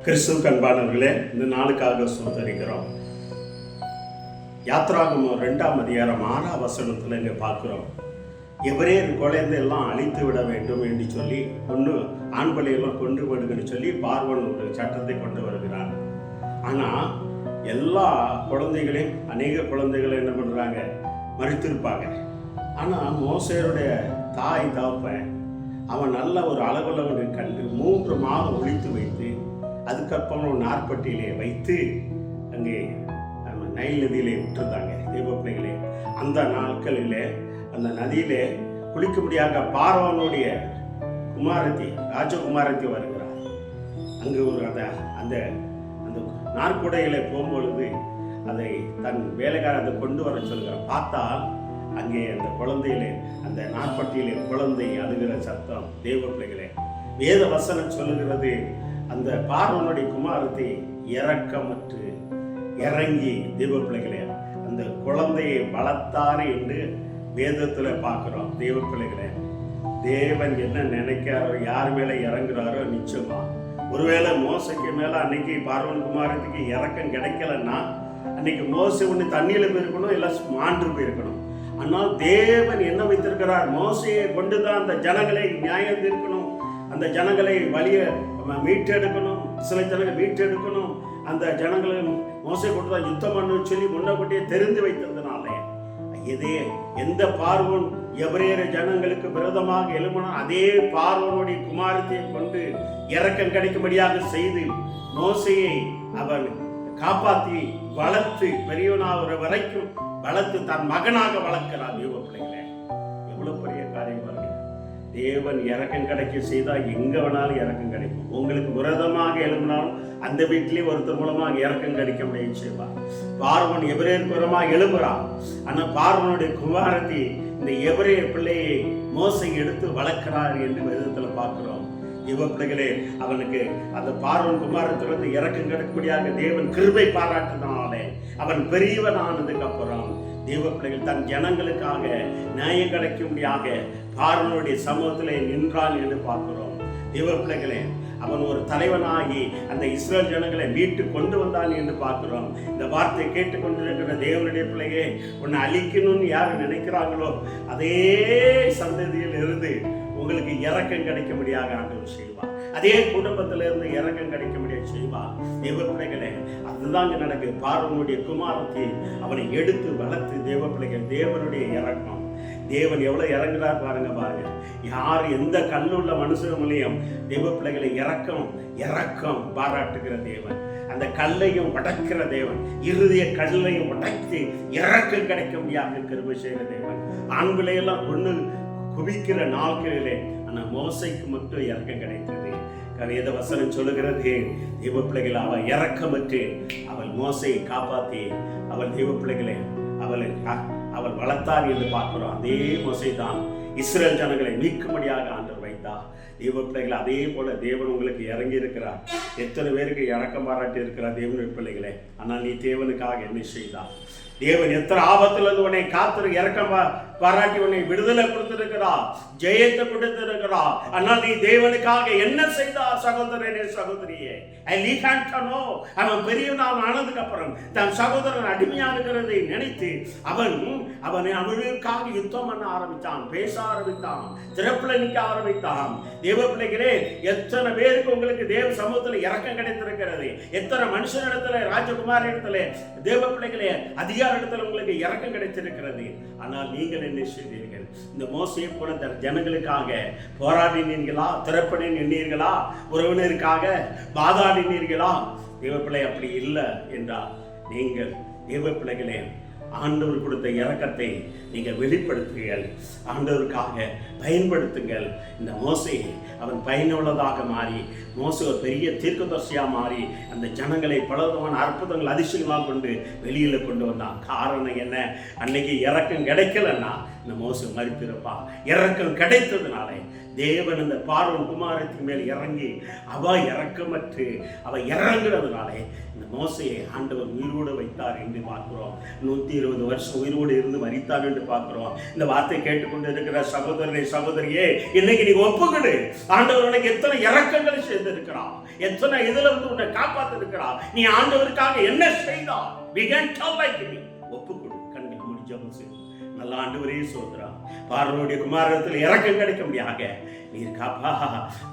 கிறிஸ்துவுக்கு அன்பானவர்களே, இந்த நாளுக்காக ஸ்தோத்திரிக்கிறோம். யாத்ராகமம் 2ஆம் அதிகாரம் 6ஆம் வசனத்தில் இங்கே பார்க்குறோம். எபிரேயர் குழந்தையெல்லாம் அழித்து விட வேண்டும் என்று சொல்லி ஆண் பிள்ளையெல்லாம் கொண்டு விடுங்கன்னு சொல்லி பார்வோன் ஒரு சட்டத்தை கொண்டு வருகிறான். ஆனால் எல்லா குழந்தைகளையும் அநேக குழந்தைகளை என்ன பண்ணுறாங்க, மறுத்திருப்பாங்க. ஆனால் மோசேருடைய தாய் தகப்பன் அவன் நல்ல ஒரு அளவுள்ளவனை கண்டு 3 மாதம் ஒழித்து வைத்து அதுக்கப்புறம் நாற்பட்டியிலே வைத்து அங்கே நைல் நதியிலே விட்டுருந்தாங்க தெய்வ பிள்ளைகளே. அந்த நாட்களிலே அந்த நதியிலே குளிக்கும்படியாக பார்வோனுடைய குமாரத்தி ராஜகுமாரத்தி வருகிறார். அங்கு ஒரு அந்த அந்த அந்த நாற்குடையிலே போகும்பொழுது அதை தன் வேலைக்காரத்தை கொண்டு வர சொல்கிறார். பார்த்தால் அங்கே அந்த குழந்தையிலே அந்த நாற்பட்டியிலே குழந்தை அழுகிற சத்தம். தெய்வ பிள்ளைகளே, வேத வசனம் சொல்லுகிறது, அந்த பார்வனுடைய குமாரத்தை இரக்கமற்று இறங்கி தெய்வ பிள்ளைகளே அந்த குழந்தையை வளர்த்தாரு என்று வேதத்தில் பார்க்கிறோம். தெய்வ பிள்ளைகளே, தேவன் என்ன நினைக்கிறாரோ, யார் மேலே இறங்குறாரோ நிச்சயமா. ஒருவேளை மோசைக்கு மேலே அன்னைக்கு பார்வன் குமாரத்துக்கு இறக்கம் கிடைக்கலன்னா அன்னைக்கு மோசை ஒன்று தண்ணியில் போயிருக்கணும், இல்லை மாண்டு போயிருக்கணும். ஆனால் தேவன் என்ன வைத்திருக்கிறார், மோசையை கொண்டு தான் அந்த ஜனங்களை நியாயம் தீர்க்கணும், அந்த ஜனங்களை வழிய மீட்டெடுக்கணும், சில ஜனங்களை மீட்டெடுக்கணும். அந்த ஜனங்களை மோசை கொண்டு தான் யுத்தம் பண்ண சொல்லி முன்னக்கூட்டியே தெரிந்து வைத்ததுனாலே எந்த பார்வோன் எபிரேய ஜனங்களுக்கு விரோதமாக எழும்பினா அதே பார்வோனுடைய குமாரத்தை கொண்டு இரக்கம் கிடைக்கும்படியாக செய்து மோசையை அவன் காப்பாற்றி வளர்த்து பெரியவனாகிற வரைக்கும் வளர்த்து தன் மகனாக வளர்க்கிறார். தெய்வ பிள்ளைகளே, எவ்வளவு பெரிய காரியம் பாருங்க. தேவன் இறக்கம் கிடைக்க செய்தால் எங்க வேணாலும் இறக்கம் கிடைக்கும். உங்களுக்கு விரதமாக எழும்பினாலும் அந்த வீட்டிலே ஒருத்தர் மூலமாக இறக்கம் கிடைக்க முடியும் செய்வார். பார்வன் எபிரேயர் புறமாக எழும்புறான். ஆனால் பார்வனுடைய குமாரத்தை இந்த எபிரேயர் பிள்ளையை மோசை எடுத்து வளர்க்கிறார் என்று வேதத்தில் பார்க்கிறோம். தெய்வ பிள்ளைகளே, அவனுக்கு அந்த பார்வன் குமாரத்திலிருந்து இறக்கம் கிடைக்கும்படியாக தேவன் கிருபை பாராட்டினாலே அவன் பெரியவனானதுக்கு அப்புறம் தெய்வ பிள்ளைகள் தன் ஜனங்களுக்காக நியாயம் கிடைக்கும்படியாக பார்வனுடைய சமூகத்திலே நின்றான் என்று பார்க்கிறோம். தெய்வ பிள்ளைகளே, அவன் ஒரு தலைவனாகி அந்த இஸ்ரேல் ஜனங்களை மீட்டு கொண்டு வந்தான் என்று பார்க்கிறோம். இந்த வார்த்தையை கேட்டுக்கொண்டிருக்கிற தேவனுடைய பிள்ளையே, உன்னை அழிக்கணும்னு யார் நினைக்கிறாங்களோ அதே சந்ததியில் இருந்து உங்களுக்கு இறக்கம் கிடைக்கும்படியாக ஆண்டவர் செய்வார். அதே குடும்பத்திலிருந்து இறக்கம் கிடைக்கும்படியாக செய்வார். தேவ பிள்ளைகளே, அதுதான் நடக்கு. பார்வனுடைய குமாரத்தை அவனை எடுத்து வளர்த்து தேவ பிள்ளைகள் தேவனுடைய இறக்கம். தேவன் எவ்வளவு இறங்குறார் பாருங்க. யார் எந்த கல்லுள்ள மனுஷங்களையும் தேவ பிள்ளைகளை இறக்கம் பாராட்டுகிற தேவன். அந்த கல்லையும் உடைக்கிற தேவன், இறுதிய கல்லையும் உடைத்து இறக்கம் கிடைக்க முடியாத கிருபை செய்கிற தேவன். ஆண்களையெல்லாம் கொண்டு குவிக்கிற நாட்களிலே ஆனால் மோசைக்கு மட்டும் இறக்கம் கிடைத்தது. வேத வசனம் சொல்லுகிறது, தெய்வ பிள்ளைகளை அவள் இறக்கமற்று அவள் மோசையை காப்பாற்றி அவள் தெய்வ பிள்ளைகளை அவள் வளர்த்தார் என்று பார்க்கிறோம். அதே மோசை தான் இஸ்ரேல் ஜனங்களை மீட்கும்படியாக ஆண்டவர் வைத்தார். தெய்வ பிள்ளைகளை அதே போல தேவன் உங்களுக்கு இறங்கி இருக்கிறார். எத்தனை பேருக்கு இறக்கம் பாராட்டி இருக்கிறார் தேவனுடைய பிள்ளைகளே. ஆனால் நீ தேவனுக்காக என்ன செய்தார்? தேவன் எத்தனை ஆபத்திலிருந்து உன்னை காத்து இறக்கம் பாராட்டி உன்னை விடுதலை கொடுத்திருக்கிறார், ஜெயத்தை கொடுத்திருக்கிறார். ஆனால் நீ தேவனுக்காக என்ன செய்தார் சகோதரனே, சகோதரியே? அவன் பெரியவனாக ஆனதுக்கு அப்புறம் தன் சகோதரன் அடிமையா இருக்கிறதை நினைத்து அவனை அவனுக்காக யுத்தம் பண்ண ஆரம்பித்தான், பேச ஆரம்பித்தான், திறப்புல நிற்க ஆரம்பித்தான். தேவ பிள்ளைகளே, எத்தனை பேருக்கு உங்களுக்கு தேவ சமூகத்தில் இறக்கம் கிடைத்திருக்கிறது? எத்தனை மனுஷனிடத்துல, ராஜகுமார இடத்துல, தேவ பிள்ளைகளே அதிகார இடத்துல உங்களுக்கு இறக்கம் கிடைத்திருக்கிறது. ஆனால் நீங்கள் என்ன செய்தீர்கள்? இந்த மோசையை போல ஜனங்களுக்காக போராடினீர்களா? திறப்பட நின்றீர்களா? உறவினருக்காக வாதாடினீர்களா? தேவ பிள்ளை அப்படி இல்லை என்றால் நீங்கள் தேவ பிள்ளைகளே ஆண்டவர் கொடுத்த இரக்கத்தை நீங்கள் வெளிப்படுத்துங்கள், ஆண்டவருக்காக பயன்படுத்துங்கள். இந்த மோசை அவன் பயனுள்ளதாக மாறி, மோசை ஒரு பெரிய தீர்க்கதரிசியாக மாறி அந்த ஜனங்களை பலவிதமான அற்புதங்கள் அதிசயங்களாக கொண்டு வெளியில் கொண்டு வந்தான். காரணம் என்ன? அன்னைக்கு இரக்கம் கிடைக்கலன்னா இந்த மோசே மறித்திருப்பா. இரக்கம் கிடைத்ததுனாலே தேவன் அந்த பார்வோன் குமாரத்தின் மேல் இறங்கி அவ இரக்கமற்று அவ இறங்குறதுனாலே இந்த மோசையை ஆண்டவர் உயிரோடு வைத்தார் என்று பார்க்கிறோம். 120 வருஷம் உயிரோடு இருந்து மரித்தார் என்று பார்க்கிறோம். இந்த வார்த்தை கேட்டுக்கொண்டு இருக்கிற சகோதரனே சகோதரியே, இன்னைக்கு நீங்க ஒப்புக்கொடு. ஆண்டவர் உனக்கு எத்தனை இரக்கங்களை செய்திருக்கிறார், எத்தனை இதுல இருந்து உன்னை காப்பாத்தி இருக்கிறார். நீ ஆண்டவருக்காக என்ன செய்தார், ஒப்புக்கொடு. கண்ணுக்கு முடிஞ்சவங்க செய்யும். நல்ல ஆண்டவரே சோதரா, பார்வோனுடைய குமாரத்தில் இறக்கம் கிடைக்க முடியாத நீர் காப்பா,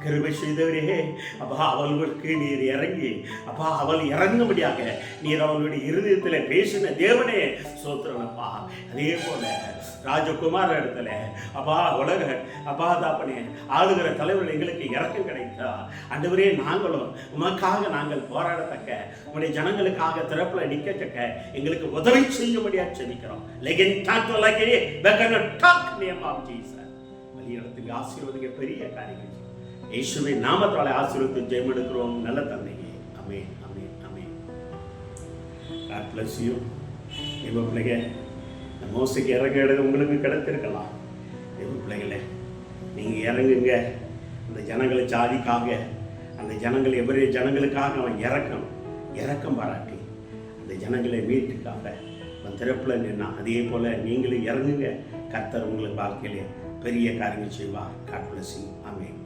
கிருபை செய்தவரே அப்பா, அவளுக்கு நீர் இறங்கி அப்பா அவள் இறங்க முடியாத நீர் அவளுடைய இருதயத்தில் பேசின தேவனே சோத்திரனப்பா. அதே போல ராஜகுமார இடத்துல அப்பா உலக அப்பா தாப்பனே ஆளுகிற தலைவர்கள் எங்களுக்கு இறக்கம் கிடைத்தா ஆண்டவரே, நாங்களும் உமக்காக நாங்கள் போராடத்தக்க உங்களுடைய ஜனங்களுக்காக திறப்புல நிற்கத்தக்க எங்களுக்கு உதவி செய்ய முடியாது செபிக்கிறோம். வழியிடத்துக்கு ஆசீர்வதிக்க பெரிய காரியங்கள் இயேசுவின் நாமத்தாலே ஆசீர்வதித்து ஜெயம் எடுக்கிறோம். நல்ல தந்தையே, ஆமென், ஆமென், ஆமென். God bless you. தேவ பிள்ளைங்க, இந்த மோசைக்கு இறங்க எடுக்க உங்களுக்கு கிடைத்திருக்கலாம். தேவ பிள்ளைகளே, நீங்க இறங்குங்க. அந்த ஜனங்களை ஜாதிக்காக, அந்த ஜனங்கள் எவரே ஜனங்களுக்காக அவன் இறக்கம் பாராட்டி அந்த ஜனங்களை மீட்டுக்காக அவன் திறப்புல நின்னா. அதே போல நீங்களும் இறங்குங்க. கர்த்தர் உங்களுக்கு வாழ்க்கையிலே பெரிய காரியங்கள் செய்வார். God bless you. ஆமென்.